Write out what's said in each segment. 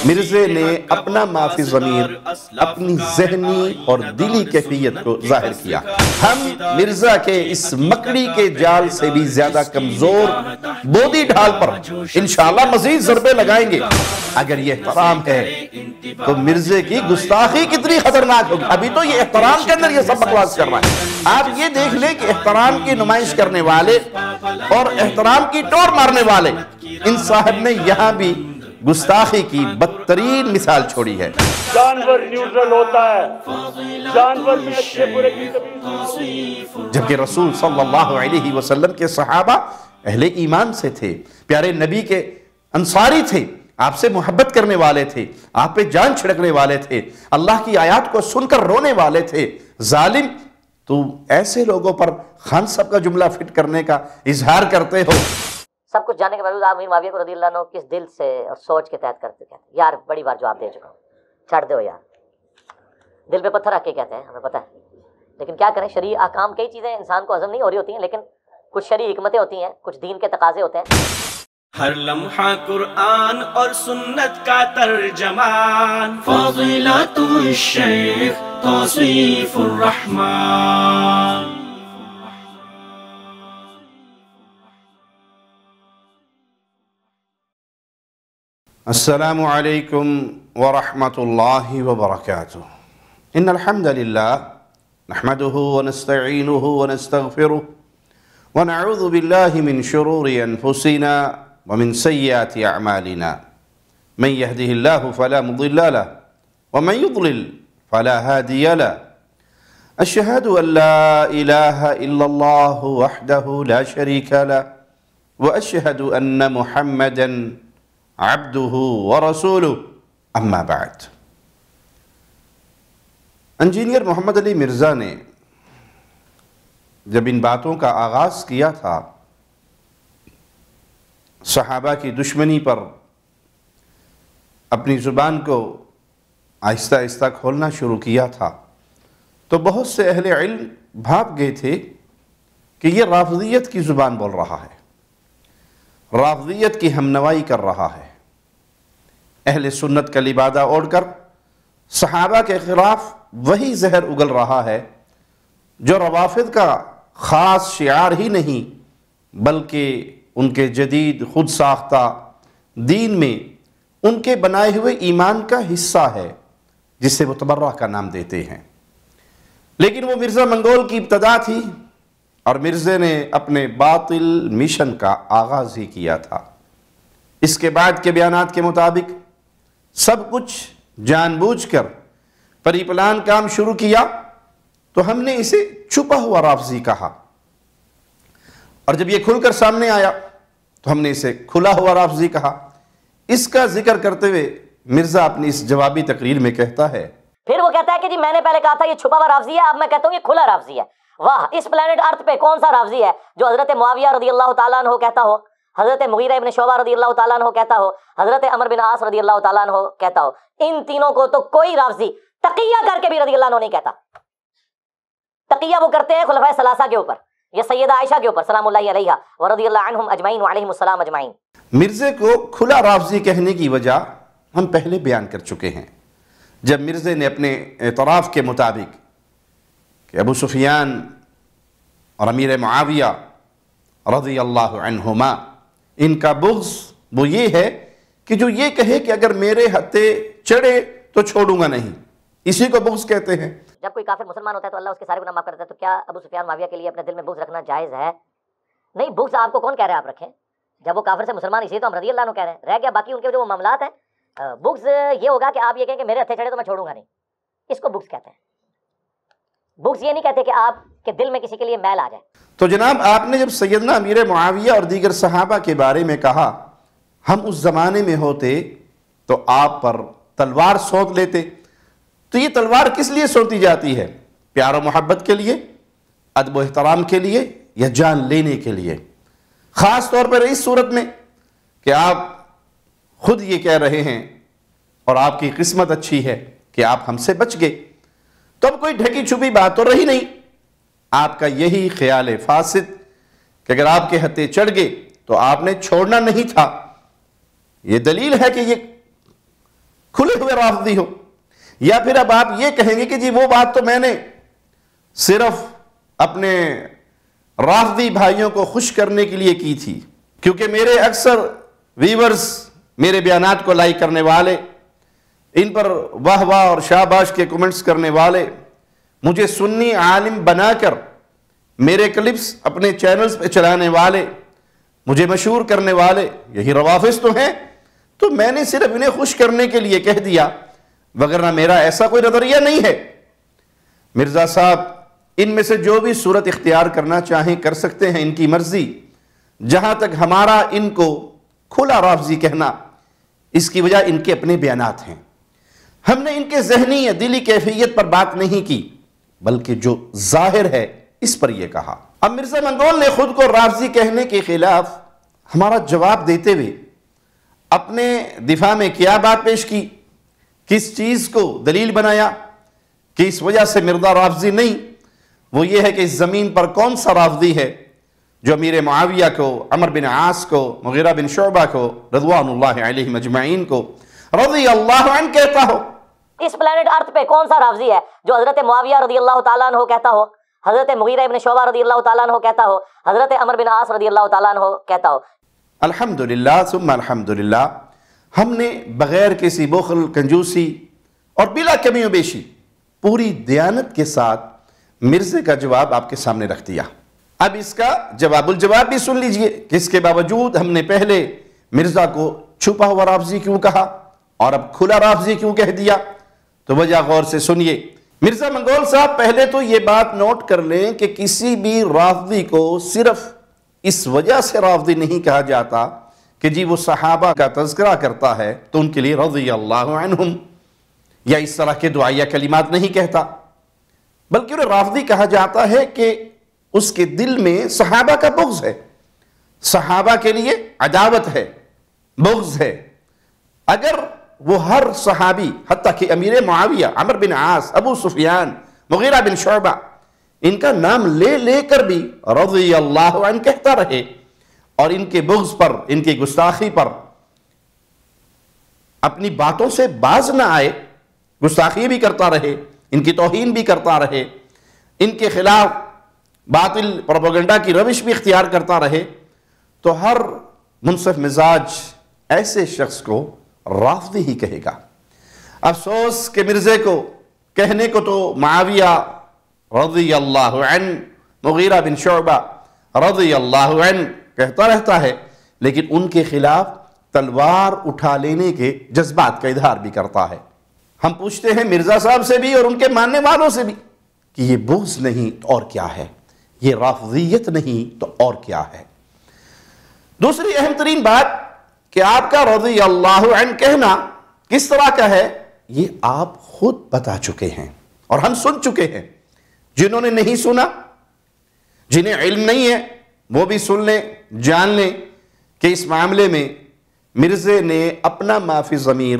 مرزے نے اپنا معافی ضمیر اپنی ذہنی اور دلی کیفیت کو ظاہر کیا۔ ہم مرزا کے اس مکڑی کے جال سے بھی زیادہ کمزور بودی ڈھال پر انشاءاللہ مزید ضربے لگائیں گے۔ اگر یہ احترام ہے تو مرزے کی گستاخی کتنی خطرناک ہوگی۔ ابھی تو یہ احترام کے اندر یہ سب بکواس کر رہا ہے۔ آپ یہ دیکھ لیں کہ احترام کی نمائش کرنے والے اور احترام کی ٹور مارنے والے، ان صاحب نے یہاں بھی گستاخی کی بدترین مثال چھوڑی ہے۔ جانور نیوٹرل ہوتا ہے، جانور میں اچھے برے کی تمیز، جبکہ رسول صلی اللہ علیہ وسلم کے صحابہ اہل ایمان سے تھے، پیارے نبی کے انصاری تھے، آپ سے محبت کرنے والے تھے، آپ پہ جان چھڑکنے والے تھے، اللہ کی آیات کو سن کر رونے والے تھے۔ ظالم، تو ایسے لوگوں پر خان صاحب کا جملہ فٹ کرنے کا اظہار کرتے ہو۔ سب کچھ جاننے کے باوجود آپ امیر معاویہ کو رضی اللہ عنہ کس دل سے اور سوچ کے تحت کرتے ہیں؟ یار بڑی بار جواب دے چکا ہوں، چھڑ دو یار، دل پہ پتھر رکھ کے کہتے ہیں، ہمیں پتہ ہے، لیکن کیا کریں، شرعی احکام کئی چیزیں انسان کو ہضم نہیں ہو رہی ہوتی ہیں، لیکن کچھ شرعی حکمتیں ہوتی ہیں، کچھ دین کے تقاضے ہوتے ہیں۔ ہر لمحہ قرآن اور سنت کا ترجمان، فضیلت الشیخ توصیف الرحمن۔ السلام علیکم ورحمۃ اللہ وبرکاتہ۔ ان الحمد للہ نحمده ونستعینه ونستغفره ونعوذ باللہ من شرور انفسنا ومن سیئات اعمالنا من يهده الله فلا مضل له ومن يضلل فلا هادي له اشهد ان لا اله الا الله وحده لا شريك له واشهد ان محمدا عبدہ ورسولہ، اما بعد۔ انجینئر محمد علی مرزا نے جب ان باتوں کا آغاز کیا تھا، صحابہ کی دشمنی پر اپنی زبان کو آہستہ آہستہ کھولنا شروع کیا تھا، تو بہت سے اہل علم بھاپ گئے تھے کہ یہ رافضیت کی زبان بول رہا ہے، رافضیت کی ہمنوائی کر رہا ہے، اہل سنت کا لبادہ اوڑھ کر صحابہ کے خلاف وہی زہر اگل رہا ہے جو روافض کا خاص شعار ہی نہیں بلکہ ان کے جدید خود ساختہ دین میں ان کے بنائے ہوئے ایمان کا حصہ ہے، جسے وہ تبرہ کا نام دیتے ہیں۔ لیکن وہ مرزا منگول کی ابتدا تھی اور مرزے نے اپنے باطل مشن کا آغاز ہی کیا تھا۔ اس کے بعد کے بیانات کے مطابق سب کچھ جان بوجھ کر پری پلان کام شروع کیا، تو ہم نے اسے چھپا ہوا رافضی کہا، اور جب یہ کھل کر سامنے آیا تو ہم نے اسے کھلا ہوا رافضی کہا۔ اس کا ذکر کرتے ہوئے مرزا اپنی اس جوابی تقریر میں کہتا ہے، پھر وہ کہتا ہے کہ جی میں نے پہلے کہا تھا یہ چھپا ہوا رافضی ہے، اب میں کہتا ہوں یہ کھلا رافضی ہے۔ واہ، اس پلانٹ ارتھ پہ کون سا رافضی ہے جو حضرت معاویہ رضی اللہ تعالیٰ عنہ کہتا ہو، حضرت مغیرہ ابن شعبہ رضی اللہ تعالیٰ عنہ کہتا ہو، حضرت عمر بن عاص رضی اللہ تعالیٰ عنہ کہتا ہو؟ ان تینوں کو تو کوئی رافضی تقیہ کر کے بھی رضی اللہ عنہ نہیں کہتا۔ تقیہ وہ کرتے ہیں خلفائے ثلاثہ کے اوپر، یا سیدہ عائشہ کے اوپر سلام اللہ علیہا ورضی اللہ عنہم اجمعین وعلیہم السلام اجمعین۔ مرزے کو کھلا رافضی کہنے کی وجہ ہم پہلے بیان کر چکے ہیں، جب مرزے نے اپنے اعتراف کے مطابق کہ ابو سفیان اور امیر معاویہ رضی اللہ عنہما ان کا بغض وہ یہ ہے کہ جو یہ کہے کہ اگر میرے ہتھے چڑھے تو چھوڑوں گا نہیں، اسی کو بغض کہتے ہیں۔ جب کوئی کافر مسلمان ہوتا ہے تو اللہ اس کے سارے گناہ معاف کرتا ہے، تو کیا ابو سفیان معاویہ کے لیے اپنے دل میں بغض رکھنا جائز ہے؟ نہیں، بغض آپ کو کون کہہ رہا ہے آپ رکھیں؟ جب وہ کافر سے مسلمان، اسی تو ہم رضی اللہ عنہ کہہ رہے ہیں، رہ گیا باقی ان کے جو وہ معاملات ہیں۔ بغض یہ ہوگا کہ آپ یہ کہیں کہ میرے ہتھے چڑھے تو میں چھوڑوں گا نہیں، اس کو بغض کہتے ہیں۔ بغض یہ نہیں کہتے کہ آپ کے دل میں کسی کے لیے میل آ جائے۔ تو جناب آپ نے جب سیدنا امیر معاویہ اور دیگر صحابہ کے بارے میں کہا ہم اس زمانے میں ہوتے تو آپ پر تلوار سونت لیتے، تو یہ تلوار کس لیے سونتی جاتی ہے؟ پیار و محبت کے لیے، ادب و احترام کے لیے، یا جان لینے کے لیے؟ خاص طور پر اس صورت میں کہ آپ خود یہ کہہ رہے ہیں اور آپ کی قسمت اچھی ہے کہ آپ ہم سے بچ گئے، تو اب کوئی ڈھکی چھپی بات تو رہی نہیں۔ آپ کا یہی خیال فاسد کہ اگر آپ کے ہتھے چڑھ گئے تو آپ نے چھوڑنا نہیں تھا، یہ دلیل ہے کہ یہ کھلے ہوئے رافضی ہو، یا پھر اب آپ یہ کہیں گے کہ جی وہ بات تو میں نے صرف اپنے رافضی بھائیوں کو خوش کرنے کے لیے کی تھی، کیونکہ میرے اکثر ویورز، میرے بیانات کو لائک کرنے والے، ان پر واہ واہ اور شاباش کے کمنٹس کرنے والے، مجھے سنی عالم بنا کر میرے کلپس اپنے چینلز پہ چلانے والے، مجھے مشہور کرنے والے، یہی روافض تو ہیں، تو میں نے صرف انہیں خوش کرنے کے لیے کہہ دیا، وگرنہ میرا ایسا کوئی نظریہ نہیں ہے۔ مرزا صاحب ان میں سے جو بھی صورت اختیار کرنا چاہیں کر سکتے ہیں، ان کی مرضی، جہاں تک ہمارا ان کو کھلا رافضی کہنا، اس کی وجہ ان کے اپنے بیانات ہیں۔ ہم نے ان کے ذہنی یا دلی کیفیت پر بات نہیں کی، بلکہ جو ظاہر ہے اس پر یہ کہا۔ اب مرزا منگول نے خود کو رافضی کہنے کے خلاف ہمارا جواب دیتے ہوئے اپنے دفاع میں کیا بات پیش کی، کس چیز کو دلیل بنایا کہ اس وجہ سے مرزا رافضی نہیں، وہ یہ ہے کہ اس زمین پر کون سا رافضی ہے جو امیر معاویہ کو، عمر بن عاص کو، مغیرہ بن شعبہ کو، رضوان اللہ علیہم اجمعین کو رضی اللہ عنہ کہتا ہو۔ اس پلانٹ ارتھ پہ کون سا رافضی ہے جو حضرت معاویہ رضی اللہ تعالیٰ عنہ کہتا ہو، حضرت مغیرہ ابن شعبہ رضی اللہ تعالیٰ عنہ کہتا ہو، حضرت عمر بن عاص رضی اللہ تعالیٰ عنہ کہتا ہو؟ الحمدللہ ثم الحمدللہ، ہم نے بغیر کسی بخل، کنجوسی اور بلا کمی و بیشی پوری دیانت کے ساتھ مرزے کا جواب آپ کے سامنے رکھ دیا۔ اب اس کا جواب الجواب بھی سن لیجئے کہ اس کے باوجود ہم نے پہلے مرزا کو چھپا ہوا رافضی کیوں کہا اور اب کھلا رافضی کیوں کہہ دیا، تو وجہ غور سے سنیے۔ مرزا منگول صاحب پہلے تو یہ بات نوٹ کر لیں کہ کسی بھی رافضی کو صرف اس وجہ سے رافضی نہیں کہا جاتا کہ جی وہ صحابہ کا تذکرہ کرتا ہے تو ان کے لیے رضی اللہ عنہم یا اس طرح کے دعائیہ کلمات نہیں کہتا، بلکہ انہیں رافضی کہا جاتا ہے کہ اس کے دل میں صحابہ کا بغض ہے، صحابہ کے لیے عداوت ہے، بغض ہے۔ اگر وہ ہر صحابی، حتیٰ کہ امیر معاویہ، عمر بن عاص، ابو سفیان، مغیرہ بن شعبہ، ان کا نام لے لے کر بھی رضی اللہ عنہ کہتا رہے اور ان کے بغض پر، ان کی گستاخی پر اپنی باتوں سے باز نہ آئے، گستاخی بھی کرتا رہے، ان کی توہین بھی کرتا رہے، ان کے خلاف باطل پروپیگنڈا کی روش بھی اختیار کرتا رہے، تو ہر منصف مزاج ایسے شخص کو رافضی ہی کہے گا۔ افسوس کہ مرزے کو کہنے کو تو معاویہ رضی اللہ عنہ، مغیرہ بن شعبہ رضی اللہ عنہ کہتا رہتا ہے، لیکن ان کے خلاف تلوار اٹھا لینے کے جذبات کا اظہار بھی کرتا ہے۔ ہم پوچھتے ہیں مرزا صاحب سے بھی اور ان کے ماننے والوں سے بھی کہ یہ بغض نہیں تو اور کیا ہے، یہ رافضیت نہیں تو اور کیا ہے۔ دوسری اہم ترین بات کہ آپ کا رضی اللہ عنہ کہنا کس طرح کا ہے، یہ آپ خود بتا چکے ہیں اور ہم سن چکے ہیں۔ جنہوں نے نہیں سنا، جنہیں علم نہیں ہے، وہ بھی سن لیں، جان لیں کہ اس معاملے میں مرزے نے اپنا ما فی ضمیر،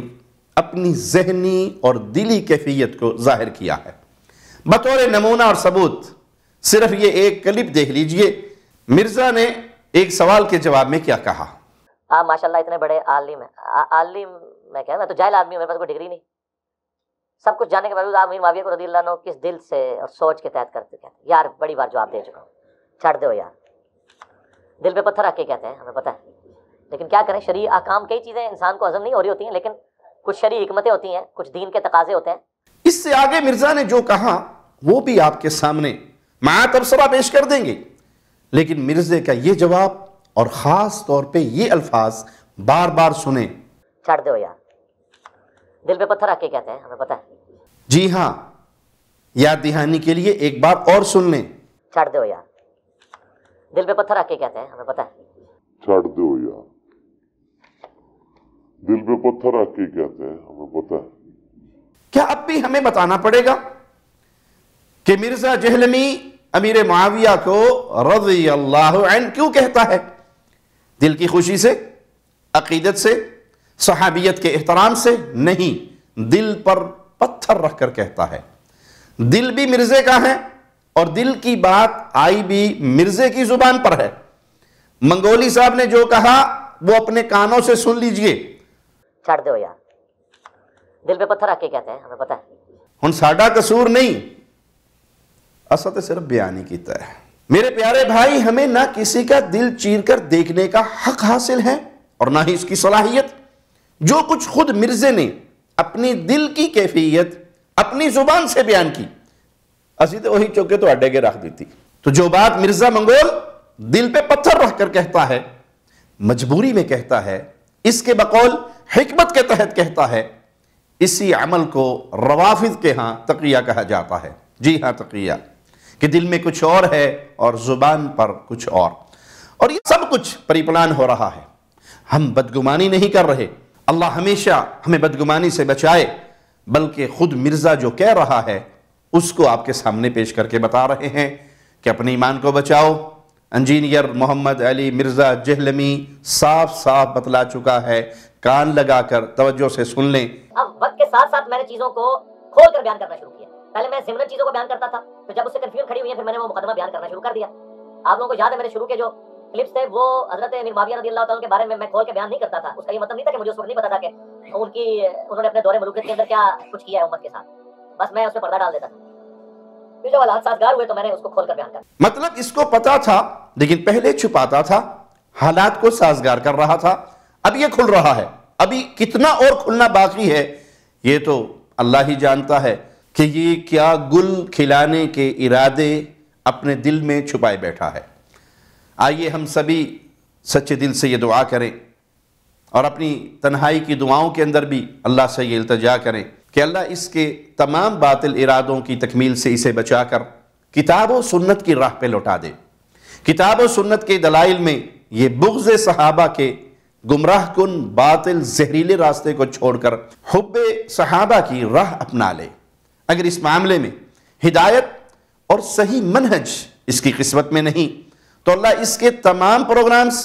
اپنی ذہنی اور دلی کیفیت کو ظاہر کیا ہے۔ بطور نمونہ اور ثبوت صرف یہ ایک کلپ دیکھ لیجئے، مرزا نے ایک سوال کے جواب میں کیا کہا۔ آپ ماشاءاللہ اتنے بڑے عالم ہیں، عالم میں کہہ، میں تو جاہل آدمی ہوں، میرے پاس کوئی ڈگری نہیں، سب کچھ جاننے کے باوجود آپ امیر معاویہ کو رضی اللہ عنہ کس دل سے اور سوچ کے تحت کرتے ہیں؟ یار بڑی بار جواب دے چکا ہوں، چھڑ دو یار، دل پہ پتھر رکھ کے کہتے ہیں، ہمیں پتہ ہے، لیکن کیا کریں، شرعی احکام کئی چیزیں انسان کو ہضم نہیں ہو رہی ہوتی ہیں، لیکن کچھ شرعی حکمتیں ہوتی ہیں، کچھ دین کے تقاضے ہوتے ہیں۔ اس سے آگے مرزا نے جو کہا وہ بھی آپ کے سامنے مع تبصرہ پیش کر دیں گے، لیکن مرزے کا یہ جواب اور خاص طور پہ یہ الفاظ بار بار سنیں۔ چھڑ دو یار، دل پہ پتھر رکھ کے کہتے ہیں، ہمیں پتہ ہے۔ جی ہاں، یاد دہانی کے لیے ایک بار اور سن لیں۔ چھڑ دو یار، دل پہ پتھر رکھ کے کہتے ہیں، ہمیں پتہ ہے۔ چھڑ دو یار، دل پہ پتھر رکھ کے کہتے ہیں، ہمیں پتہ ہے۔ کیا اب بھی ہمیں بتانا پڑے گا کہ مرزا جہلمی امیر معاویہ کو رضی اللہ عنہ کیوں کہتا ہے؟ دل کی خوشی سے، عقیدت سے، صحابیت کے احترام سے نہیں، دل پر پتھر رکھ کر کہتا ہے۔ دل بھی مرزے کا ہے اور دل کی بات آئی بھی مرزے کی زبان پر ہے۔ منگولی صاحب نے جو کہا وہ اپنے کانوں سے سن لیجئے۔ چھڑ دو یار، دل پہ پتھر رکھ کے کہتے ہیں، ہمیں پتہ ہے۔ ہن ساڈا قصور نہیں، اسا تے صرف بیان ہی کیتا ہے۔ میرے پیارے بھائی، ہمیں نہ کسی کا دل چیر کر دیکھنے کا حق حاصل ہے اور نہ ہی اس کی صلاحیت۔ جو کچھ خود مرزے نے اپنی دل کی کیفیت اپنی زبان سے بیان کی، اسی تو وہی چوکے تو اڈے کے رکھ دیتی۔ تو جو بات مرزا منگول دل پہ پتھر رکھ کر کہتا ہے، مجبوری میں کہتا ہے، اس کے بقول حکمت کے تحت کہتا ہے، اسی عمل کو روافض کے ہاں تقیہ کہا جاتا ہے۔ جی ہاں، تقیہ، کہ دل میں کچھ اور ہے اور زبان پر کچھ اور یہ سب کچھ پری پلان ہو رہا ہے۔ ہم بدگمانی نہیں کر رہے، اللہ ہمیشہ ہمیں بدگمانی سے بچائے، بلکہ خود مرزا جو کہہ رہا ہے اس کو آپ کے سامنے پیش کر کے بتا رہے ہیں کہ اپنے ایمان کو بچاؤ۔ انجینئر محمد علی مرزا جہلمی صاف صاف بتلا چکا ہے، کان لگا کر توجہ سے سن لیں۔ اب وقت کے ساتھ ساتھ میں نے چیزوں کو کھول کر بیان کرنا شروع کیا۔ پہلے میں ضمن چیزوں کو بیان کرتا تھا، تو جب اس سے کنفیوژن کھڑی ہوئی ہے پھر میں نے وہ مقدمہ بیان کرنا شروع کر دیا۔ آپ لوگوں کو یاد ہے میرے شروع کے جو کلپس تھے وہ حضرت امیر معاویہ رضی اللہ تعالیٰ کے بارے میں کھول کے بیان نہیں کرتا تھا۔ اس کا یہ مطلب نہیں تھا کہ مجھے اس وقت نہیں پتا تھا کہ انہوں نے اپنے دور ملوکیت کے اندر کیا کچھ کیا ہے امت کے ساتھ، بس میں اس پہ پردہ ڈال دیتا تھا۔ پھر جب حالات سازگار ہوئے تو میں نے اس کو کھول کر بیان کر دیا۔ مطلب اس کو پتا تھا لیکن پہلے چھپاتا تھا، حالات کو سازگار کر رہا تھا، اب یہ کھل رہا ہے۔ ابھی کتنا اور کھلنا باقی ہے یہ تو اللہ ہی جانتا ہے کہ یہ کیا گل کھلانے کے ارادے اپنے دل میں چھپائے بیٹھا ہے۔ آئیے ہم سبھی سچے دل سے یہ دعا کریں اور اپنی تنہائی کی دعاؤں کے اندر بھی اللہ سے یہ التجا کریں کہ اللہ اس کے تمام باطل ارادوں کی تکمیل سے اسے بچا کر کتاب و سنت کی راہ پہ لوٹا دے۔ کتاب و سنت کے دلائل میں یہ بغض صحابہ کے گمراہ کن باطل زہریلے راستے کو چھوڑ کر حب صحابہ کی راہ اپنا لے۔ اگر اس معاملے میں ہدایت اور صحیح منہج اس کی قسمت میں نہیں تو اللہ اس کے تمام پروگرامز،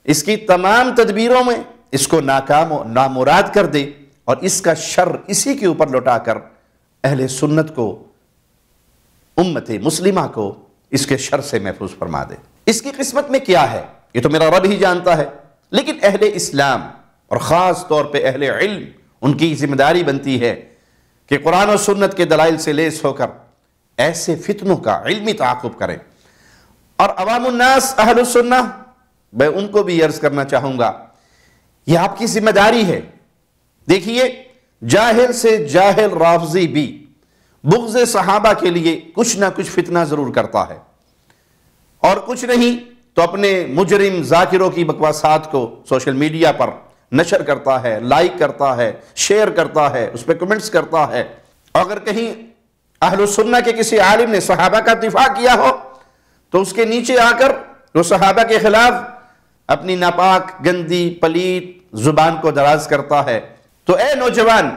اس کی تمام تدبیروں میں اس کو ناکام و نامراد کر دے اور اس کا شر اسی کے اوپر لوٹا کر اہل سنت کو، امت مسلمہ کو اس کے شر سے محفوظ فرما دے۔ اس کی قسمت میں کیا ہے یہ تو میرا رب ہی جانتا ہے، لیکن اہل اسلام اور خاص طور پہ اہل علم، ان کی ذمہ داری بنتی ہے کہ قرآن و سنت کے دلائل سے لیس ہو کر ایسے فتنوں کا علمی تعاقب کریں۔ اور عوام الناس اہل السنہ، میں ان کو بھی عرض کرنا چاہوں گا، یہ آپ کی ذمہ داری ہے۔ دیکھیے، جاہل سے جاہل رافضی بھی بغض صحابہ کے لیے کچھ نہ کچھ فتنہ ضرور کرتا ہے، اور کچھ نہیں تو اپنے مجرم ذاکروں کی بکواسات کو سوشل میڈیا پر نشر کرتا ہے، لائک کرتا ہے، شیئر کرتا ہے، اس پہ کمنٹس کرتا ہے۔ اگر کہیں اہل السنہ کے کسی عالم نے صحابہ کا دفاع کیا ہو تو اس کے نیچے آ کر وہ صحابہ کے خلاف اپنی ناپاک، گندی، پلیت زبان کو دراز کرتا ہے۔ تو اے نوجوان،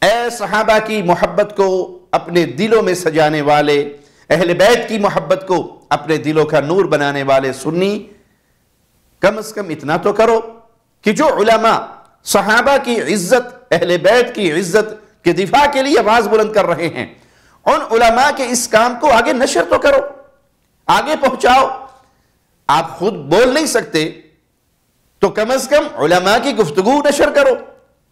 اے صحابہ کی محبت کو اپنے دلوں میں سجانے والے، اہل بیت کی محبت کو اپنے دلوں کا نور بنانے والے سنی، کم از کم اتنا تو کرو کہ جو علماء صحابہ کی عزت، اہل بیت کی عزت کے دفاع کے لیے آواز بلند کر رہے ہیں، ان علماء کے اس کام کو آگے نشر تو کرو، آگے پہنچاؤ۔ آپ خود بول نہیں سکتے تو کم از کم علماء کی گفتگو نشر کرو۔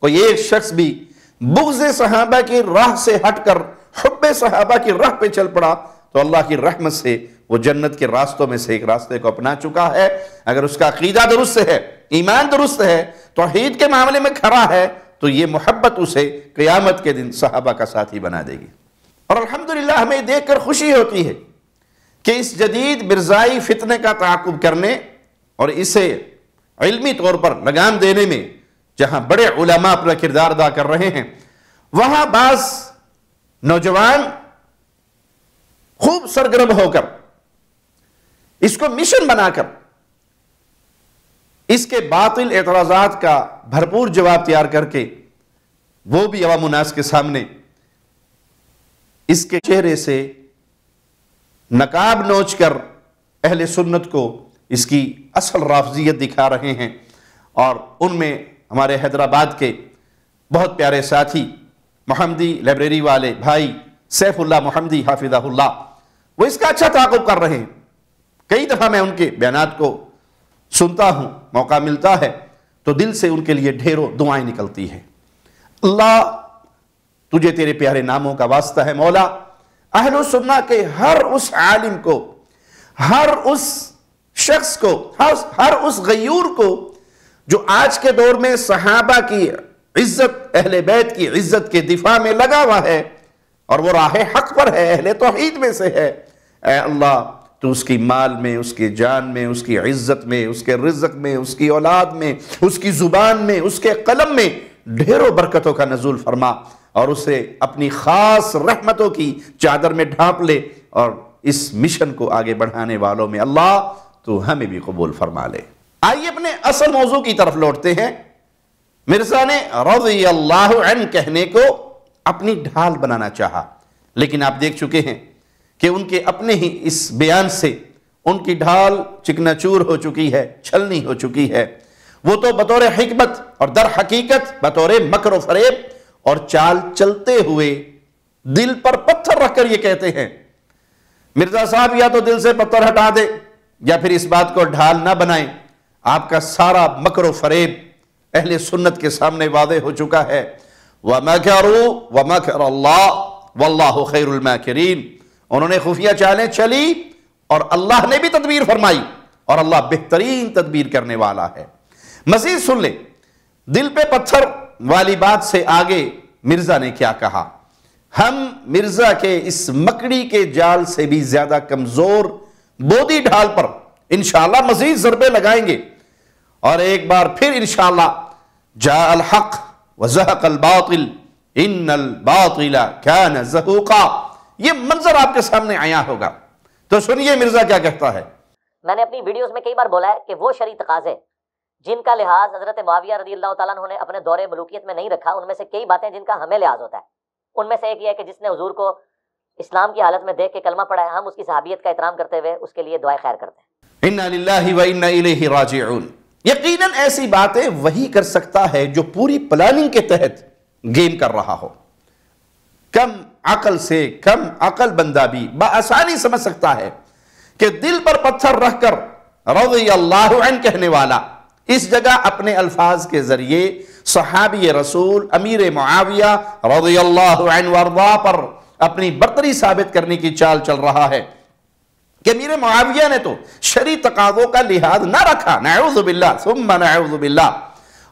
کوئی ایک شخص بھی بغض صحابہ کی راہ سے ہٹ کر حب صحابہ کی راہ پہ چل پڑا تو اللہ کی رحمت سے وہ جنت کے راستوں میں سے ایک راستے کو اپنا چکا ہے۔ اگر اس کا عقیدہ درست ہے، ایمان درست ہے، توحید کے معاملے میں کھڑا ہے، تو یہ محبت اسے قیامت کے دن صحابہ کا ساتھی بنا دے گی۔ اور الحمدللہ ہمیں دیکھ کر خوشی ہوتی ہے کہ اس جدید مرزائی فتنے کا تعاقب کرنے اور اسے علمی طور پر لگام دینے میں جہاں بڑے علماء اپنا کردار ادا کر رہے ہیں، وہاں بعض نوجوان خوب سرگرم ہو کر اس کو مشن بنا کر اس کے باطل اعتراضات کا بھرپور جواب تیار کر کے وہ بھی عوام الناس کے سامنے اس کے چہرے سے نقاب نوچ کر اہل سنت کو اس کی اصل رافضیت دکھا رہے ہیں۔ اور ان میں ہمارے حیدرآباد کے بہت پیارے ساتھی محمدی لائبریری والے بھائی سیف اللہ محمدی حافظہ اللہ، وہ اس کا اچھا تعاقب کر رہے ہیں۔ کئی دفعہ میں ان کے بیانات کو سنتا ہوں، موقع ملتا ہے تو دل سے ان کے لیے ڈھیروں دعائیں نکلتی ہیں۔ اللہ تجھے تیرے پیارے ناموں کا واسطہ ہے مولا، اہل و سنہ کے ہر اس عالم کو، ہر اس شخص کو، ہر اس غیور کو جو آج کے دور میں صحابہ کی عزت، اہل بیت کی عزت کے دفاع میں لگا ہوا ہے اور وہ راہ حق پر ہے، اہل توحید میں سے ہے، اے اللہ تو اس کی مال میں، اس کی جان میں، اس کی عزت میں، اس کے رزق میں، اس کی اولاد میں، اس کی زبان میں، اس کے قلم میں ڈھیروں برکتوں کا نزول فرما اور اسے اپنی خاص رحمتوں کی چادر میں ڈھانپ لے، اور اس مشن کو آگے بڑھانے والوں میں اللہ تو ہمیں بھی قبول فرما لے۔ آئیے اپنے اصل موضوع کی طرف لوٹتے ہیں۔ مرزا نے رضی اللہ عنہ کہنے کو اپنی ڈھال بنانا چاہا، لیکن آپ دیکھ چکے ہیں کہ ان کے اپنے ہی اس بیان سے ان کی ڈھال چکنا چور ہو چکی ہے، چھلنی ہو چکی ہے۔ وہ تو بطور حکمت اور در حقیقت بطور مکر و فریب اور چال چلتے ہوئے دل پر پتھر رکھ کر یہ کہتے ہیں، مرزا صاحب یا تو دل سے پتھر ہٹا دے یا پھر اس بات کو ڈھال نہ بنائیں، آپ کا سارا مکر و فریب اہل سنت کے سامنے واضح ہو چکا ہے۔ وَمَكَرُوا وَمَكَرَ اللَّهُ وَاللَّهُ خَيْرُ الْمَاكِرِينَ، انہوں نے خفیہ چالیں چلی اور اللہ نے بھی تدبیر فرمائی، اور اللہ بہترین تدبیر کرنے والا ہے۔ مزید سن لیں، دل پہ پتھر والی بات سے آگے مرزا نے کیا کہا، ہم مرزا کے اس مکڑی کے جال سے بھی زیادہ کمزور بودی ڈھال پر انشاءاللہ مزید ضربے لگائیں گے، اور ایک بار پھر انشاءاللہ جاء الحق وزہق الباطل ان الباطل کان زہوقا، یہ منظر آپ کے سامنے آیا ہوگا۔ تو سنیے مرزا کیا کہتا ہے۔ میں نے اپنی ویڈیوز میں کئی بار بولا ہے کہ وہ شرعی تقاضے جن کا لحاظ حضرت معاویہ رضی اللہ تعالیٰ عنہ نے اپنے دور ملوکیت میں نہیں رکھا، ان میں سے کئی باتیں جن کا ہمیں لحاظ ہوتا ہے۔ ان میں سے ایک یہ ہے کہ جس نے حضور کو اسلام کی حالت میں دیکھ کے کلمہ پڑھا ہے، ہم اس کی صحابیت کا احترام کرتے ہوئے اس کے لیے دعائے خیر کرتے ہیں۔ انا للہ و انا الیہ راجعون، یقیناً ایسی باتیں وہی کر سکتا ہے جو پوری پلاننگ کے تحت گیم کر رہا ہو۔ کم عقل سے کم عقل بندہ بھی بآسانی سمجھ سکتا ہے کہ دل پر پتھر رکھ کر رضی اللہ عنہ کہنے والا اس جگہ اپنے الفاظ کے ذریعے صحابی رسول امیر معاویہ رضی اللہ عنہ وارضاہ پر اپنی برتری ثابت کرنے کی چال چل رہا ہے کہ امیر معاویہ نے تو شرعی تقاضوں کا لحاظ نہ رکھا، نعوذ باللہ ثم نعوذ باللہ،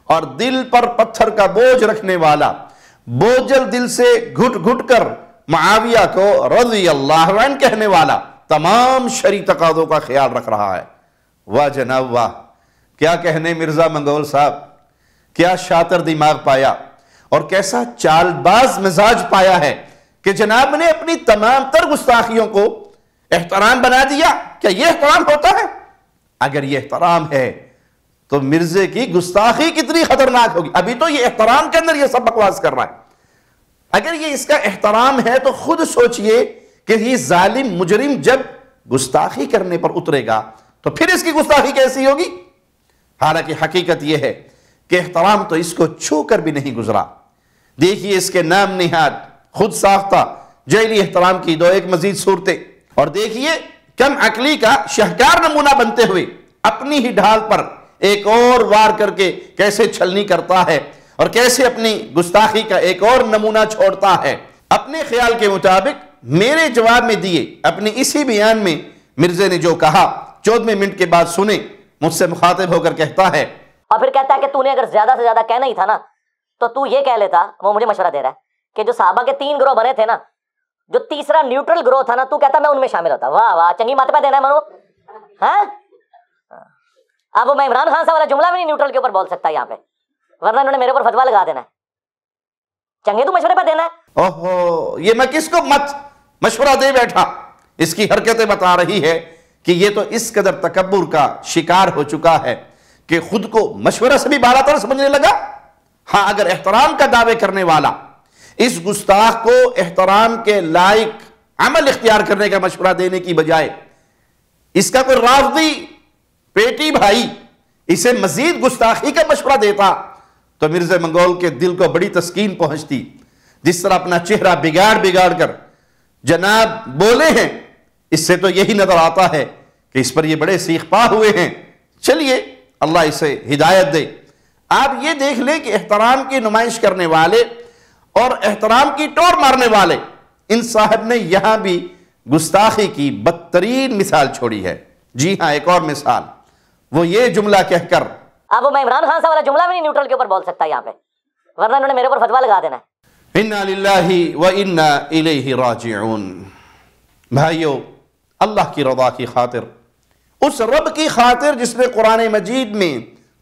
اور دل پر پتھر کا بوجھ رکھنے والا بوجھل دل سے گھٹ گھٹ کر معاویہ کو رضی اللہ عنہ کہنے والا تمام شرعی تقاضوں کا خیال رکھ رہا ہے۔ واہ جناب واہ، کیا کہنے مرزا منگول صاحب، کیا شاطر دماغ پایا اور کیسا چال باز مزاج پایا ہے کہ جناب نے اپنی تمام تر گستاخیوں کو احترام بنا دیا۔ کیا یہ احترام ہوتا ہے؟ اگر یہ احترام ہے تو مرزے کی گستاخی کتنی خطرناک ہوگی۔ ابھی تو یہ احترام کے اندر یہ سب بکواس کر رہا ہے، اگر یہ اس کا احترام ہے تو خود سوچئے کہ یہ ظالم مجرم جب گستاخی کرنے پر اترے گا تو پھر اس کی گستاخی کیسی ہوگی۔ حالانکہ حقیقت یہ ہے کہ احترام تو اس کو چھو کر بھی نہیں گزرا۔ دیکھیے اس کے نام نہاد خود ساختہ جیلی احترام کی دو ایک مزید صورتیں، اور دیکھیے کم عقلی کا شہکار نمونہ بنتے ہوئے اپنی ہی ڈھال پر ایک اور وار کر کے کیسے چھلنی کرتا ہے اور کیسے اپنی گستاخی کا ایک اور نمونہ چھوڑتا ہے۔ اپنے خیال کے مطابق میرے جواب میں دیے اپنی اسی بیان میں مرزا نے جو کہا 14 منٹ کے بعد سنیں، مجھ سے مخاطب ہو کر کہتا ہے، اور پھر کہتا ہے کہ تو نے اگر زیادہ سے زیادہ کہنا ہی تھا نا تو تو یہ کہہ لیتا، وہ مجھے مشورہ دے رہا ہے کہ جو صحابہ کے 3 گروہ بنے تھے نا، جو تیسرا نیوٹرل گروہ تھا نا، تو کہتا میں ان میں شامل ہوتا۔ واہ واہ، چنگی مات پہ دینا ہے منو، ہاں؟ اب وہ میں عمران خان صاحب والا جملہ بھی نہیں نیوٹرل کے اوپر بول سکتا یہاں پہ، ورنہ انہوں نے میرے اوپر فتویٰ لگا دینا ہے۔ چنگے تو مشورے پہ دینا ہے۔ اوہو، یہ میں کس کو مت مشورہ دے بیٹھا، اس کی حرکتیں بتا رہی ہے کہ یہ تو اس قدر تکبر کا شکار ہو چکا ہے کہ خود کو مشورہ سے بھی بالا تر سمجھنے لگا۔ ہاں، اگر احترام کا دعوے کرنے والا اس گستاخ کو احترام کے لائق عمل اختیار کرنے کا مشورہ دینے کی بجائے اس کا کوئی رافضی پیٹی بھائی اسے مزید گستاخی کا مشورہ دیتا تو مرزا منگول کے دل کو بڑی تسکین پہنچتی۔ جس طرح اپنا چہرہ بگاڑ کر جناب بولے ہیں، اس سے تو یہی نظر آتا ہے کہ اس پر یہ بڑے سیخ پا ہوئے ہیں۔ چلیے اللہ اسے ہدایت دے۔ آپ یہ دیکھ لیں کہ احترام کی نمائش کرنے والے اور احترام کی ٹور مارنے والے، ان صاحب نے یہاں بھی گستاخی کی بدترین مثال چھوڑی ہے۔ جی ہاں، ایک اور مثال، وہ یہ جملہ کہہ کر، اب وہ میں عمران خان صاحب والا جملہ بھی نہیں نیوٹرل کے اوپر بول سکتا یہاں پہ، ورنہ انہوں نے میرے اوپر فتویٰ لگا دینا ہے۔ اِنَّا لِلَّهِ وَإِنَّا إِلَيْهِ راجعون۔ بھائیو، اللہ کی رضا کی خاطر، اس رب کی خاطر جس نے قرآن مجید میں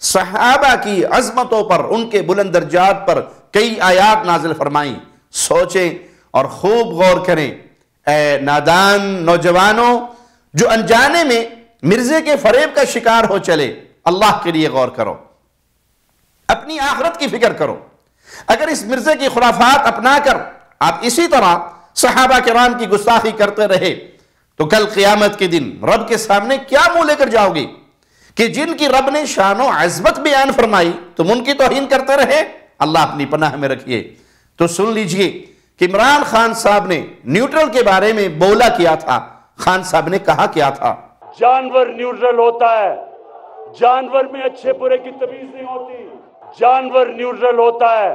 صحابہ کی عظمتوں پر، ان کے بلند درجات پر کئی آیات نازل فرمائیں، سوچیں اور خوب غور کریں۔ اے نادان نوجوانوں جو انجانے میں مرزے کے فریب کا شکار ہو چلے، اللہ کے لیے غور کرو، اپنی آخرت کی فکر کرو۔ اگر اس مرزے کی خرافات اپنا کر آپ اسی طرح صحابہ کرام کی گستاخی کرتے رہے تو کل قیامت کے دن رب کے سامنے کیا منہ لے کر جاؤ گے کہ جن کی رب نے شان و عظمت بیان فرمائی تم ان کی توہین کرتے رہے؟ اللہ اپنی پناہ میں رکھیے۔ تو سن لیجئے کہ عمران خان صاحب نے نیوٹرل کے بارے میں بولا کیا تھا۔ خان صاحب نے کہا کیا تھا؟ جانور نیوٹرل ہوتا ہے، جانور میں اچھے برے کی تمیز نہیں ہوتی۔ جانور نیوٹرل ہوتا ہے،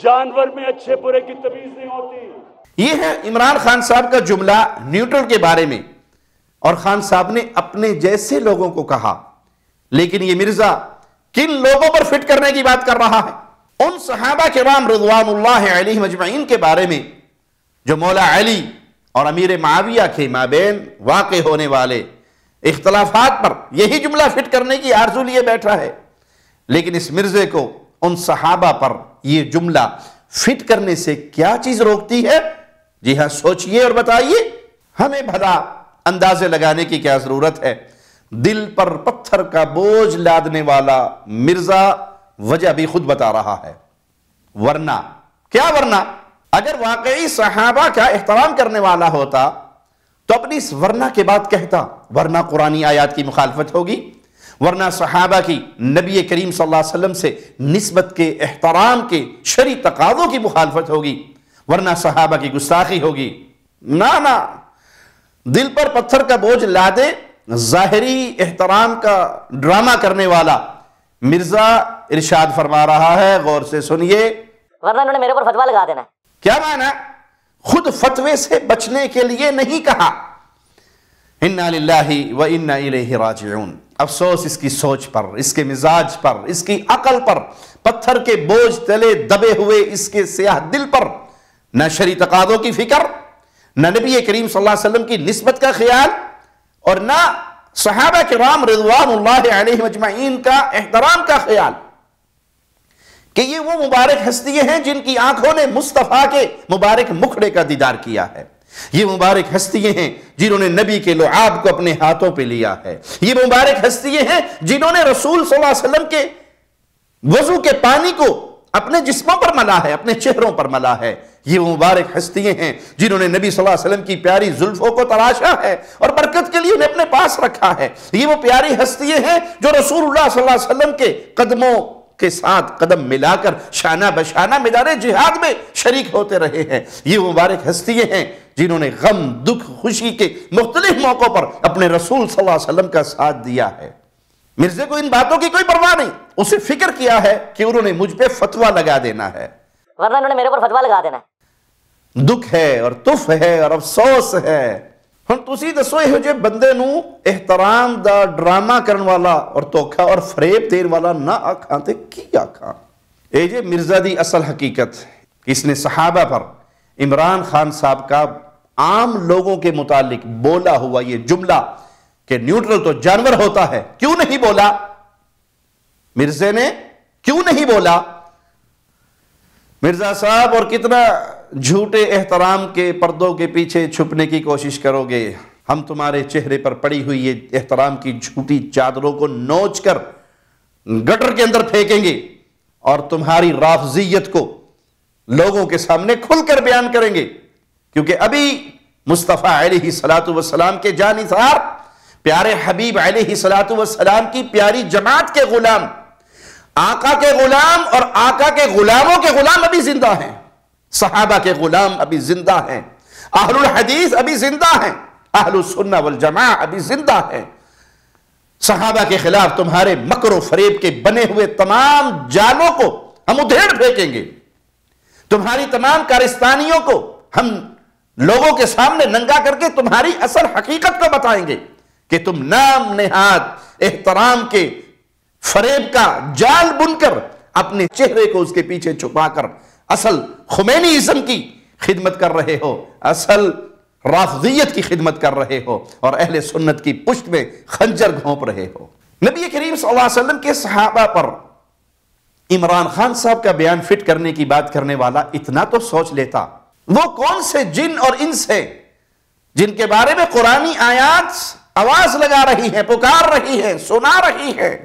جانور میں اچھے برے کی تمیز نہیں ہوتی۔ یہ ہے عمران خان صاحب کا جملہ نیوٹرل کے بارے میں، اور خان صاحب نے اپنے جیسے لوگوں کو کہا۔ لیکن یہ مرزا کن لوگوں پر فٹ کرنے کی بات کر رہا ہے؟ ان صحابہ کرام رضوان اللہ علیہم اجمعین کے بارے میں جو مولا علی اور امیر معاویہ کے مابین واقع ہونے والے اختلافات پر یہی جملہ فٹ کرنے کی آرزو لیے بیٹھا ہے۔ لیکن اس مرزے کو ان صحابہ پر یہ جملہ فٹ کرنے سے کیا چیز روکتی ہے؟ جی ہاں، سوچئے اور بتائیے۔ ہمیں بھلا اندازے لگانے کی کیا ضرورت ہے؟ دل پر پتھر کا بوجھ لادنے والا مرزا وجہ بھی خود بتا رہا ہے۔ ورنہ کیا؟ ورنہ اگر واقعی صحابہ کا احترام کرنے والا ہوتا تو اپنی اس ورنہ کے بعد کہتا، ورنہ قرآنی آیات کی مخالفت ہوگی، ورنہ صحابہ کی نبی کریم صلی اللہ علیہ وسلم سے نسبت کے احترام کے شرعی تقاضوں کی مخالفت ہوگی، ورنہ صحابہ کی گستاخی ہوگی۔ نہ، دل پر پتھر کا بوجھ لادے ظاہری احترام کا ڈرامہ کرنے والا مرزا ارشاد فرما رہا ہے، غور سے سنیے، ورنہ انہوں نے میرے اوپر فتویٰ لگا دینا ہے۔ کیا معنی؟ خود فتوے سے بچنے کے لیے نہیں کہا اِنَّا لِلَّهِ وَإِنَّا إِلَيْهِ راجعون۔ افسوس اس کی سوچ پر، اس کے مزاج پر، اس کی عقل پر، پتھر کے بوجھ تلے دبے ہوئے اس کے سیاہ دل پر نہ شرعی تقاضوں کی فکر، نہ نبی کریم صلی اللہ علیہ وسلم کی نسبت کا خیال، اور نہ صحابہ کرام رضوان اللہ علیہم اجمعین کا احترام کا خیال، کہ یہ وہ مبارک ہستیاں ہیں جن کی آنکھوں نے مصطفیٰ کے مبارک مکھڑے کا دیدار کیا ہے۔ یہ مبارک ہستیاں ہیں جنہوں نے نبی کے لعاب کو اپنے ہاتھوں پہ لیا ہے۔ یہ مبارک ہستیاں ہیں جنہوں نے رسول صلی اللہ علیہ وسلم کے وضو کے پانی کو اپنے جسموں پر ملا ہے، اپنے چہروں پر ملا ہے۔ یہ مبارک ہستیاں ہیں جنہوں نے نبی صلی اللہ علیہ وسلم کی پیاری زلفوں کو تراشا ہے اور برکت کے لیے انہیں اپنے پاس رکھا ہے۔ یہ وہ پیاری ہستیاں ہیں جو رسول اللہ صلی اللہ علیہ وسلم کے قدموں کے ساتھ قدم ملا کر شانہ بشانہ میدان جہاد میں شریک ہوتے رہے ہیں۔ یہ مبارک ہستیاں ہیں جنہوں نے غم، دکھ، خوشی کے مختلف موقعوں پر اپنے رسول صلی اللہ علیہ وسلم کا ساتھ دیا ہے۔ مرزے کو ان باتوں کی کوئی پرواہ نہیں، اسے فکر کیا ہے کہ انہوں نے مجھ پہ فتویٰ لگا دینا ہے، ورنہ انہوں نے میرے اوپر فتویٰ لگا دینا ہے۔ دکھ ہے اور تف ہے اور افسوس ہے۔ ہن تسی دسو ਇਹੋ ਜਿਹੇ ਬੰਦੇ ਨੂੰ احترام دا ڈرامہ کرن والا اور ਧੋਖਾ اور فریب دین والا نہ آکھاں تے کی آکھاں؟ اے جے مرزا دی اصل حقیقت، اس نے صحابہ پر عمران خان صاحب کا عام لوگوں کے متعلق بولا ہوا یہ جملہ کہ نیوٹرل تو جانور ہوتا ہے، کیوں نہیں بولا؟ مرزے نے کیوں نہیں بولا؟ مرزا صاحب اور کتنا جھوٹے احترام کے پردوں کے پیچھے چھپنے کی کوشش کرو گے؟ ہم تمہارے چہرے پر پڑی ہوئی یہ احترام کی جھوٹی چادروں کو نوچ کر گٹر کے اندر پھینکیں گے اور تمہاری رافضیت کو لوگوں کے سامنے کھل کر بیان کریں گے، کیونکہ ابھی مصطفیٰ علیہ السلام کے جانثار پیارے حبیب علیہ السلام کی پیاری جماعت کے غلام، آقا کے غلام اور آقا کے غلاموں کے غلام ابھی زندہ ہیں، صحابہ کے غلام ابھی زندہ ہیں، اہل الحدیث ابھی زندہ ہیں، اہل السنہ والجماعہ ابھی زندہ ہیں، صحابہ کے خلاف تمہارے مکر و فریب کے بنے ہوئے تمام جالوں کو ہم ادھیڑ پھینکیں گے، تمہاری تمام کارستانیوں کو ہم لوگوں کے سامنے ننگا کر کے تمہاری اصل حقیقت کو بتائیں گے کہ تم نام نہاد احترام کے فریب کا جال بن کر اپنے چہرے کو اس کے پیچھے چھپا کر اصل خمینی ازم کی خدمت کر رہے ہو، اصل رافضیت کی خدمت کر رہے ہو اور اہل سنت کی پشت میں خنجر گھونپ رہے ہو۔ نبی کریم صلی اللہ علیہ وسلم کے صحابہ پر عمران خان صاحب کا بیان فٹ کرنے کی بات کرنے والا اتنا تو سوچ لیتا، وہ کون سے جن اور انس ہیں جن کے بارے میں قرآنی آیات آواز لگا رہی ہیں، پکار رہی ہیں، سنا رہی ہیں۔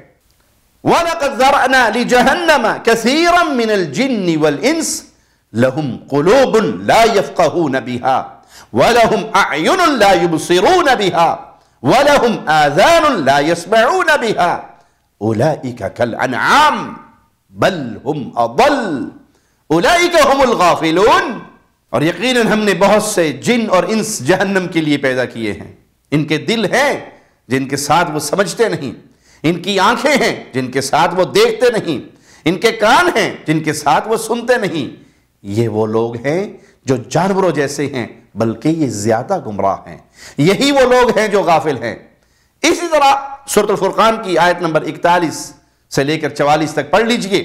وَلَقَدْ ذَرَأْنَا لِجَهَنَّمَ كَثِيرًا مِنَ الْجِنِّ وَالْإِنسِ لَهُمْ قُلُوبٌ لَا يَفْقَهُونَ بِهَا وَلَهُمْ أَعْيُنٌ لَا يُبْصِرُونَ بِهَا وَلَهُمْ آذَانٌ لَا يَسْمَعُونَ بِهَا أُولَئِكَ كَالْأَنْعَامِ بَلْ هُمْ أَضَلُّ أُولَئِكَ هُمُ الْغَافِلُونَ۔ اور یقیناً ہم نے بہت سے جن اور انس جہنم کے لیے پیدا کیے ہیں، ان کے دل ہیں جن کے ساتھ وہ سمجھتے نہیں، ان کی آنکھیں ہیں جن کے ساتھ وہ دیکھتے نہیں، ان کے کان ہیں جن کے ساتھ وہ سنتے نہیں۔ یہ وہ لوگ ہیں جو جانوروں جیسے ہیں بلکہ یہ زیادہ گمراہ ہیں، یہی وہ لوگ ہیں جو غافل ہیں۔ اسی طرح سورۃ الفرقان کی آیت نمبر 41 سے لے کر 44 تک پڑھ لیجئے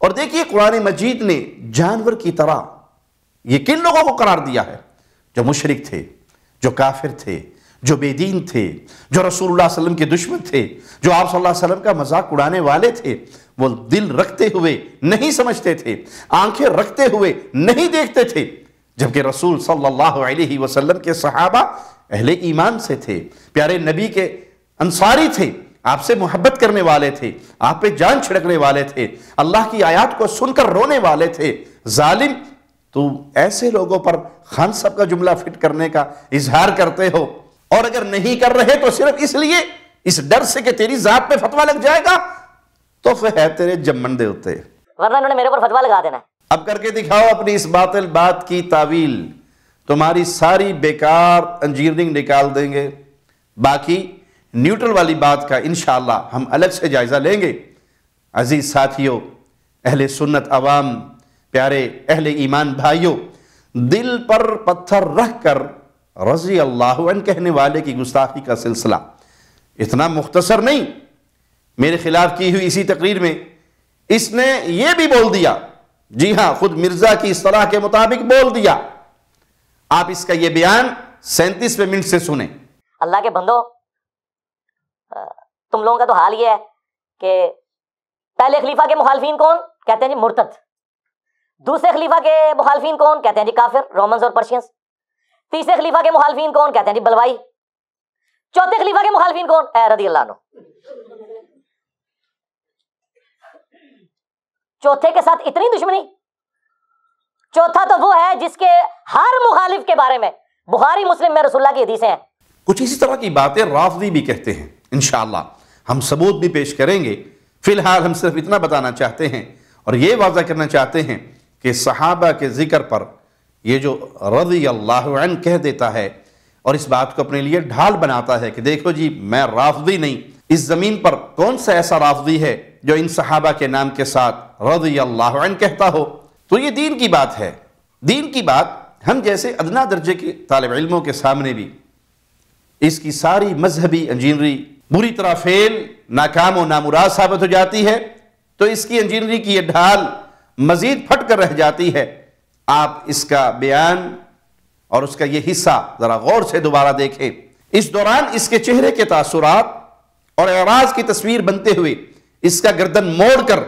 اور دیکھیے قرآن مجید نے جانور کی طرح یہ کن لوگوں کو قرار دیا ہے؟ جو مشرک تھے، جو کافر تھے، جو بے دین تھے، جو رسول اللہ صلی اللہ علیہ وسلم کے دشمن تھے، جو آپ صلی اللہ علیہ وسلم کا مذاق اڑانے والے تھے۔ وہ دل رکھتے ہوئے نہیں سمجھتے تھے، آنکھیں رکھتے ہوئے نہیں دیکھتے تھے، جبکہ رسول صلی اللہ علیہ وسلم کے صحابہ اہل ایمان سے تھے، پیارے نبی کے انصاری تھے، آپ سے محبت کرنے والے تھے، آپ پہ جان چھڑکنے والے تھے، اللہ کی آیات کو سن کر رونے والے تھے۔ ظالم، تو ایسے لوگوں پر خان صاحب کا جملہ فٹ کرنے کا اظہار کرتے ہو، اور اگر نہیں کر رہے تو صرف اس لیے، اس ڈر سے کہ تیری ذات پہ فتویٰ لگ جائے گا، تو پھر ہے تیرے جمندے ہوتے، ورنہ انہوں نے میرے اوپر فتویٰ لگا دینا ہے۔ اب کر کے دکھاؤ اپنی اس باطل بات کی تعویل، تمہاری ساری بیکار انجینئرنگ نکال دیں گے۔ باقی نیوٹرل والی بات کا انشاءاللہ ہم الگ سے جائزہ لیں گے۔ عزیز ساتھیوں، اہل سنت عوام، پیارے اہل ایمان بھائیوں، دل پر پتھر رکھ کر رضی اللہ عنہ کہنے والے کی گستاخی کا سلسلہ اتنا مختصر نہیں۔ میرے خلاف کی ہوئی اسی تقریر میں اس نے یہ بھی بول دیا، جی ہاں، خود مرزا کی اصطلاح کے مطابق بول دیا۔ آپ اس کا یہ بیان 37ویں منٹ سے سنیں۔ اللہ کے بندو، تم لوگوں کا تو حال یہ ہے کہ پہلے خلیفہ کے مخالفین کون کہتے ہیں؟ جی مرتد۔ دوسرے خلیفہ کے مخالفین کون کہتے ہیں؟ جی کافر، رومنز اور پرشینز۔ تیسرے خلیفہ کے مخالفین کون کہتے ہیں؟ جی بلوائی۔ چوتھے خلیفہ کے مخالفین کون؟ اے رضی اللہ عنہ۔ چوتھے کے ساتھ اتنی دشمنی؟ چوتھا تو وہ ہے جس کے ہر مخالف کے بارے میں بخاری مسلم میں رسول اللہ کی حدیثیں ہیں۔ کچھ اسی طرح کی باتیں رافضی بھی کہتے ہیں، انشاءاللہ ہم ثبوت بھی پیش کریں گے۔ فی الحال ہم صرف اتنا بتانا چاہتے ہیں اور یہ واضح کرنا چاہتے ہیں کہ صحابہ کے ذکر پر یہ جو رضی اللہ عنہ کہہ دیتا ہے اور اس بات کو اپنے لیے ڈھال بناتا ہے کہ دیکھو جی میں رافضی نہیں، اس زمین پر کون سا ایسا رافضی ہے جو ان صحابہ کے نام کے ساتھ رضی اللہ عنہ کہتا ہو؟ تو یہ دین کی بات ہے۔ دین کی بات ہم جیسے ادنا درجے کے طالب علموں کے سامنے بھی اس کی ساری مذہبی انجینئری بری طرح فیل، ناکام و نامراد ثابت ہو جاتی ہے، تو اس کی انجینئری کی یہ ڈھال مزید پھٹ کر رہ جاتی ہے۔ آپ اس کا بیان اور اس کا یہ حصہ ذرا غور سے دوبارہ دیکھیں۔ اس دوران اس کے چہرے کے تاثرات اور اعراض کی تصویر بنتے ہوئے اس کا گردن موڑ کر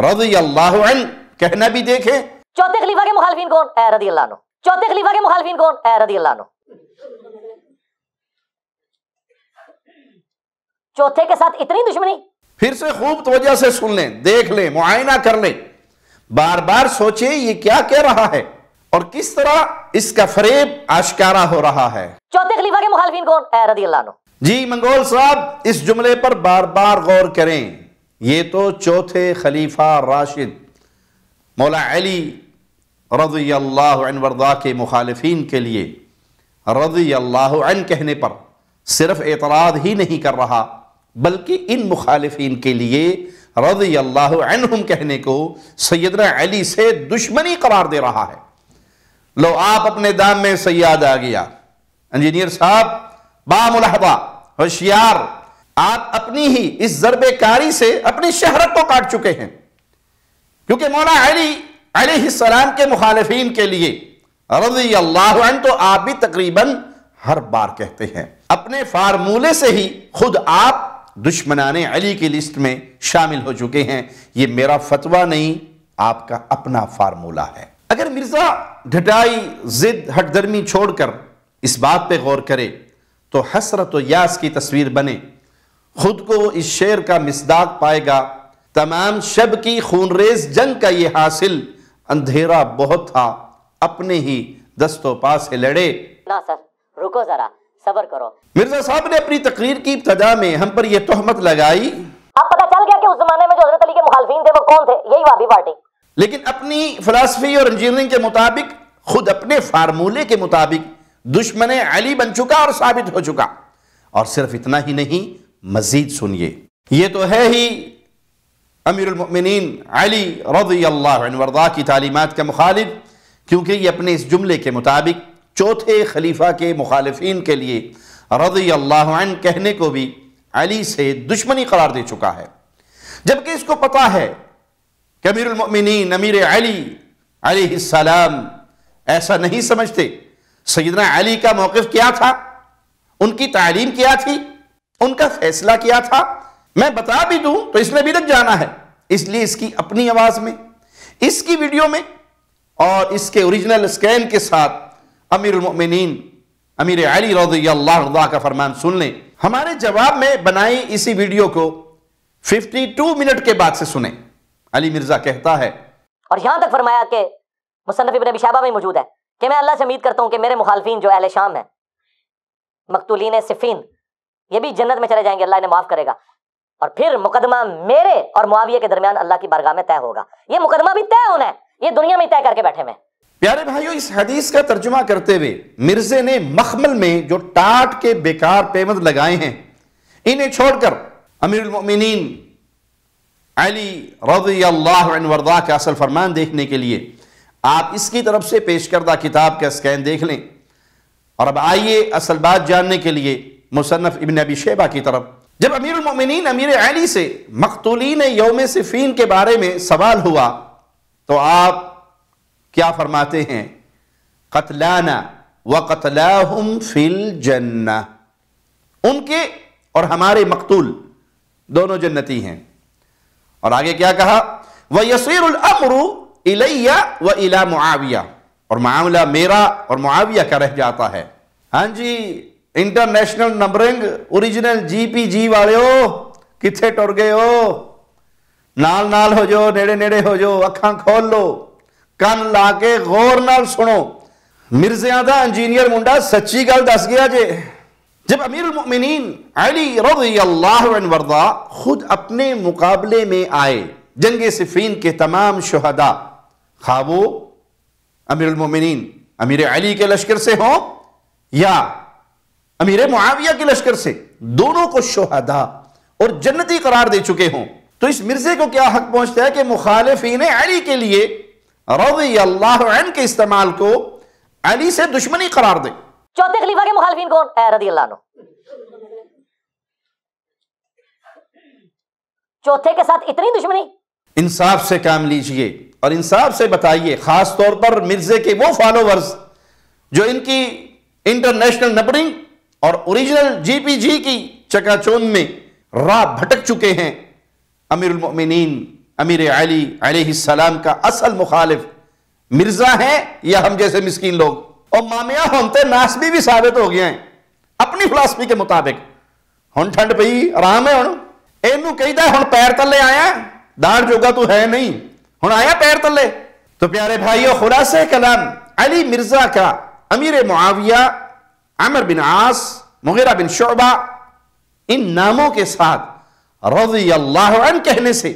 رضی اللہ عنہ کہنا بھی دیکھیں۔ چوتھے خلیفہ کے مخالفین کون؟ اے رضی اللہ عنہ۔ چوتھے خلیفہ کے مخالفین کون؟ اے رضی اللہ عنہ۔ چوتھے کے ساتھ اتنی دشمنی؟ پھر سے خوب توجہ سے سن لیں، دیکھ لیں، معائنہ کر لیں، بار بار سوچیں یہ کیا کہہ رہا ہے اور کس طرح اس کا فریب آشکارا ہو رہا ہے۔ چوتھے خلیفہ کے مخالفین کون؟ اے رضی اللہ عنہ۔ جی منگول صاحب، اس جملے پر بار بار غور کریں۔ یہ تو چوتھے خلیفہ راشد مولا علی رضی اللہ عنہ وارضاہ کے مخالفین کے لیے رضی اللہ عنہ کہنے پر صرف اعتراض ہی نہیں کر رہا بلکہ ان مخالفین کے لیے رضی اللہ عنہم کہنے کو سیدنا علی سے دشمنی قرار دے رہا ہے۔ لو آپ اپنے دام میں سیاد آ گیا، انجینئر صاحب باملاحظہ ہوشیار، آپ اپنی ہی اس ضرب کاری سے اپنی شہرت کو کاٹ چکے ہیں، کیونکہ مولا علی علیہ السلام کے مخالفین کے لیے رضی اللہ عنہ تو آپ بھی تقریباً ہر بار کہتے ہیں، اپنے فارمولے سے ہی خود آپ دشمنان علی کی لسٹ میں شامل ہو چکے ہیں۔ یہ میرا فتویٰ نہیں، آپ کا اپنا فارمولہ ہے۔ اگر مرزا ڈھٹائی، ضد، ہٹ درمی چھوڑ کر اس بات پہ غور کرے تو حسرت و یاس کی تصویر بنے، خود کو اس شعر کا مصداق پائے گا، تمام شب کی خونریز جنگ کا یہ حاصل، اندھیرا بہت تھا اپنے ہی دست و پا سے لڑے۔ نا سر رکو ذرا، صبر کرو۔ مرزا صاحب نے اپنی تقریر کی ابتدا میں ہم پر یہ تہمت لگائی، اب پتہ چل گیا کہ اس زمانے میں جو حضرت علی کے مخالفین تھے وہ کون تھے، یہی وہابی پارٹی۔ لیکن اپنی فلسفی اور انجینئرنگ کے مطابق، خود اپنے فارمولے کے مطابق دشمن علی بن چکا اور ثابت ہو چکا۔ اور صرف اتنا ہی نہیں، مزید سنیے، یہ تو ہے ہی امیر المؤمنین علی رضی اللہ عنہ وارضاہ کی تعلیمات کا مخالف، کیونکہ یہ اپنے اس جملے کے مطابق چوتھے خلیفہ کے مخالفین کے لیے رضی اللہ عنہ کہنے کو بھی علی سے دشمنی قرار دے چکا ہے، جبکہ اس کو پتا ہے کہ امیر المؤمنین امیر علی علیہ السلام ایسا نہیں سمجھتے۔ سیدنا علی کا موقف کیا تھا، ان کی تعلیم کیا تھی، ان کا فیصلہ کیا تھا، میں بتا بھی دوں تو اس نے بھی لگ جانا ہے، اس لیے اس کی اپنی آواز میں، اس کی ویڈیو میں اور اس کے اوریجنل اسکین کے ساتھ امیر المؤمنین امیر علی رضی اللہ عنہ کا فرمان سن لیں۔ ہمارے جواب میں بنائی اسی ویڈیو کو 52 منٹ کے بعد سے سنیں۔ علی مرزا کہتا ہے، اور یہاں تک فرمایا کہ مصنف ابن ابی شیبہ میں موجود ہے کہ میں اللہ سے امید کرتا ہوں کہ میرے مخالفین جو اہل شام ہیں، مقتولین صفین، یہ بھی جنت میں چلے جائیں گے، اللہ انہیں معاف کرے گا، اور پھر مقدمہ میرے اور معاویہ کے درمیان اللہ کی بارگاہ میں طے ہوگا۔ یہ مقدمہ بھی طے ہونا ہے، یہ دنیا میں طے کر کے بیٹھے میں۔ پیارے بھائیو، اس حدیث کا ترجمہ کرتے ہوئے مرزے نے مخمل میں جو ٹاٹ کے بیکار پیوند لگائے ہیں، انہیں چھوڑ کر امیر المؤمنین علی رضی اللہ عنہ وارضاہ کا اصل فرمان دیکھنے کے لیے آپ اس کی طرف سے پیش کردہ کتاب کا اسکین دیکھ لیں۔ اور اب آئیے اصل بات جاننے کے لیے مصنف ابن ابی شیبہ کی طرف۔ جب امیر المؤمنین امیر علی سے مقتولین یوم صفین کے بارے میں سوال ہوا تو آپ کیا فرماتے ہیں؟ قتلانا وقتلاہم فی الجنہ، ان کے اور ہمارے مقتول دونوں جنتی ہیں۔ اور آگے کیا کہا؟ وَيَصِيرُ الْأَمْرُ إِلَيَّ وَإِلَى مُعَاوِيَةَ، اور معاملہ میرا اور معاویہ کا رہ جاتا ہے۔ ہاں جی، انٹرنیشنل نمبرنگ اوریجنل جی پی جی والے ہو، کتھے ٹر گئے ہو؟ نال نال ہو جو، نیڑے نیڑے ہو جو، اکھاں کھول لو، کان لا کے غور نال سنو۔ مرزیاں دا انجینئر منڈا سچی گل دس گیا جے۔ جب امیر المؤمنین علی رضی اللہ عنہ وارضاہ خود اپنے مقابلے میں آئے جنگ صفین کے تمام شہداء، خواہ وہ امیر المؤمنین امیر علی کے لشکر سے ہوں یا امیر معاویہ کے لشکر سے، دونوں کو شہداء اور جنتی قرار دے چکے ہوں، تو اس مرزے کو کیا حق پہنچتا ہے کہ مخالفین علی کے لیے رضی اللہ عنہ کے استعمال کو علی سے دشمنی قرار دے؟ چوتھے خلیفہ کے مخالفین کون؟ رضی اللہ عنہ۔ چوتھے کے ساتھ اتنی دشمنی؟ انصاف سے کام لیجئے اور انصاف سے بتائیے، خاص طور پر مرزے کے وہ فالوورز جو ان کی انٹرنیشنل نمبرنگ اور اوریجنل جی پی جی کی چکا چوند میں راہ بھٹک چکے ہیں۔ امیر المؤمنین امیر علی علیہ السلام کا اصل مخالف مرزا ہیں یا ہم جیسے مسکین لوگ؟ اور مامیاں ہونتے ناسبی بھی ثابت ہو گیا ہیں اپنی فلسفی کے مطابق۔ ہن ٹھنڈ پئی، آرام ہے، ہن اینو کہی دا ہن پیر تلے آیا، داڑ جوگا تو ہے نہیں، ہن آیا پیر تلے۔ تو پیارے بھائیو، خلاصہ کلام علی مرزا کا امیر معاویہ، عمر بن عاص، مغیرہ بن شعبہ، ان ناموں کے ساتھ رضی اللہ عنہ کہنے سے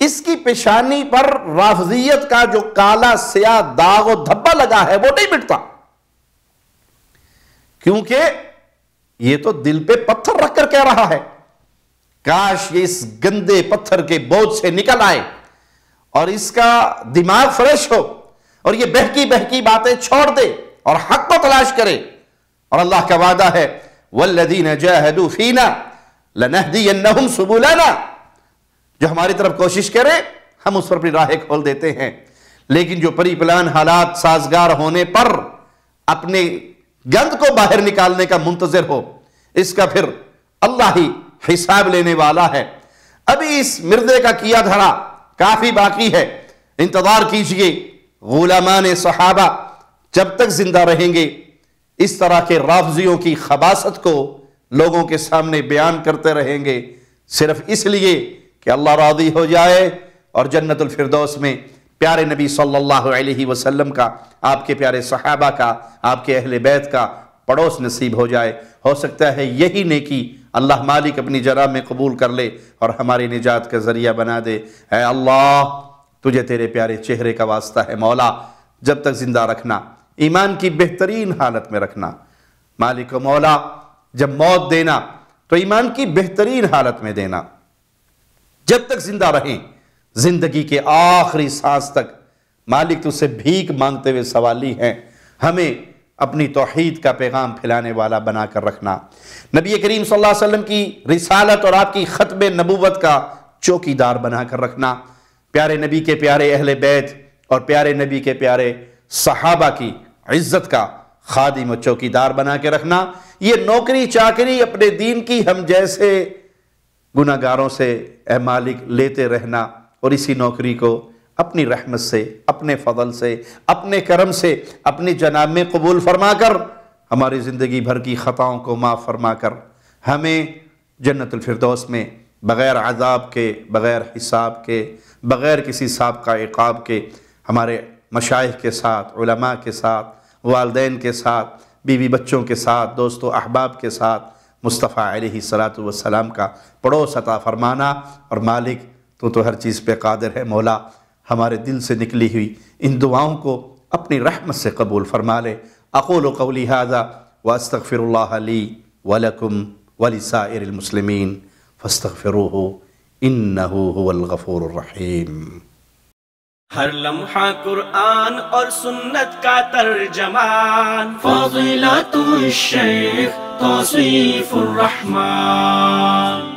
اس کی پیشانی پر رافضیت کا جو کالا سیاہ داغ و دھبا لگا ہے وہ نہیں مٹتا، کیونکہ یہ تو دل پہ پتھر رکھ کر کہہ رہا ہے کاش یہ اس گندے پتھر کے بوجھ سے نکل آئے اور اس کا دماغ فریش ہو اور یہ بہکی بہکی باتیں چھوڑ دے اور حق کو تلاش کرے. اور اللہ کا وعدہ ہے وَالَّذِينَ جَاهَدُوا فِينَا لَنَهْدِيَنَّهُمْ سُبُلَنَا، جو ہماری طرف کوشش کرے ہم اس پر اپنی راہیں کھول دیتے ہیں. لیکن جو پری پلان حالات سازگار ہونے پر اپنے گند کو باہر نکالنے کا منتظر ہو، اس کا پھر اللہ ہی حساب لینے والا ہے. ابھی اس مردے کا کیا دھڑا کافی باقی ہے، انتظار کیجئے. غلامان صحابہ جب تک زندہ رہیں گے اس طرح کے رافضیوں کی خباثت کو لوگوں کے سامنے بیان کرتے رہیں گے، صرف اس لیے کہ اللہ راضی ہو جائے اور جنت الفردوس میں پیارے نبی صلی اللہ علیہ وسلم کا، آپ کے پیارے صحابہ کا، آپ کے اہل بیت کا پڑوس نصیب ہو جائے. ہو سکتا ہے یہی نیکی اللہ مالک اپنی جناب میں قبول کر لے اور ہماری نجات کا ذریعہ بنا دے. اے اللہ تجھے تیرے پیارے چہرے کا واسطہ ہے مولا، جب تک زندہ رکھنا، ایمان کی بہترین حالت میں رکھنا. مالک و مولا جب موت دینا تو ایمان کی بہترین حالت میں دینا. جب تک زندہ رہیں، زندگی کے آخری سانس تک مالک تجھ سے بھیک مانگتے ہوئے سوالی ہیں، ہمیں اپنی توحید کا پیغام پھیلانے والا بنا کر رکھنا. نبی کریم صلی اللہ علیہ وسلم کی رسالت اور آپ کی ختم نبوت کا چوکیدار بنا کر رکھنا. پیارے نبی کے پیارے اہل بیت اور پیارے نبی کے پیارے صحابہ کی عزت کا خادم و چوکیدار بنا کے رکھنا. یہ نوکری چاکری اپنے دین کی ہم جیسے گناہگاروں سے اے مالک لیتے رہنا، اور اسی نوکری کو اپنی رحمت سے، اپنے فضل سے، اپنے کرم سے اپنی جناب میں قبول فرما کر ہماری زندگی بھر کی خطاؤں کو معاف فرما کر ہمیں جنت الفردوس میں بغیر عذاب کے، بغیر حساب کے، بغیر کسی سابقہ عقاب کے ہمارے مشائخ کے ساتھ، علماء کے ساتھ، والدین کے ساتھ، بیوی بچوں کے ساتھ، دوست و احباب کے ساتھ مصطفیٰ علیہ السلام کا پڑوس عطا فرمانا. اور مالک تو ہر چیز پہ قادر ہے مولا، ہمارے دل سے نکلی ہوئی ان دعاؤں کو اپنی رحمت سے قبول فرما لے. اقول قولی ھذا واستغفر اللہ لی ولکم ولسائر المسلمین فاستغفروہ انہ هو الغفور الرحیم. ہر لمحہ قرآن اور سنت کا ترجمان، فضیلت الشیخ توصیف الرحمن.